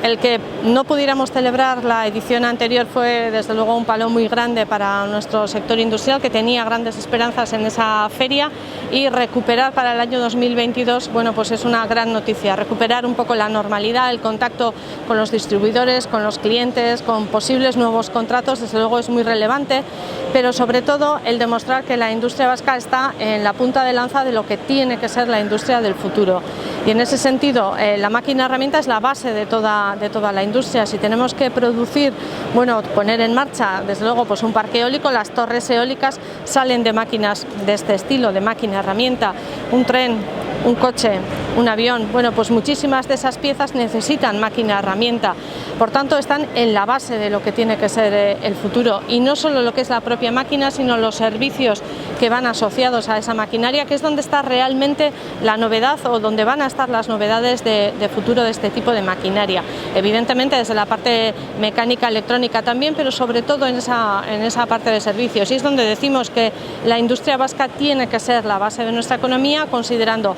El que no pudiéramos celebrar la edición anterior fue desde luego un palo muy grande para nuestro sector industrial, que tenía grandes esperanzas en esa feria, y recuperar para el año 2022, bueno, pues es una gran noticia, recuperar un poco la normalidad, el contacto con los distribuidores, con los clientes, con posibles nuevos contratos, desde luego es muy relevante, pero sobre todo el demostrar que la industria vasca está en la punta de lanza de lo que tiene que ser la industria del futuro. Y en ese sentido, la máquina herramienta es la base de toda la industria. Si tenemos que producir, bueno, poner en marcha, desde luego, pues un parque eólico, las torres eólicas salen de máquinas de este estilo, de máquina herramienta, un tren, un coche, un avión, bueno, pues muchísimas de esas piezas necesitan máquina herramienta, por tanto están en la base de lo que tiene que ser el futuro, y no solo lo que es la propia máquina, sino los servicios que van asociados a esa maquinaria, que es donde está realmente la novedad, o donde van a estar las novedades de futuro de este tipo de maquinaria. Evidentemente desde la parte mecánica, electrónica también, pero sobre todo en esa parte de servicios, y es donde decimos que la industria vasca tiene que ser la base de nuestra economía, considerando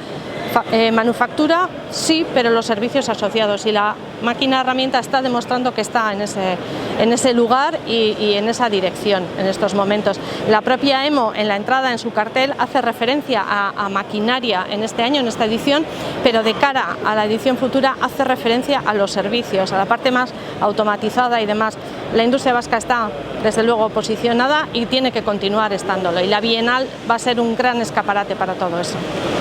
manufactura, sí, pero los servicios asociados, y la máquina herramienta está demostrando que está en ese lugar y en esa dirección en estos momentos. La propia EMO, en la entrada en su cartel, hace referencia a maquinaria en este año, en esta edición, pero de cara a la edición futura hace referencia a los servicios, a la parte más automatizada y demás. La industria vasca está desde luego posicionada y tiene que continuar estándolo, y la Bienal va a ser un gran escaparate para todo eso.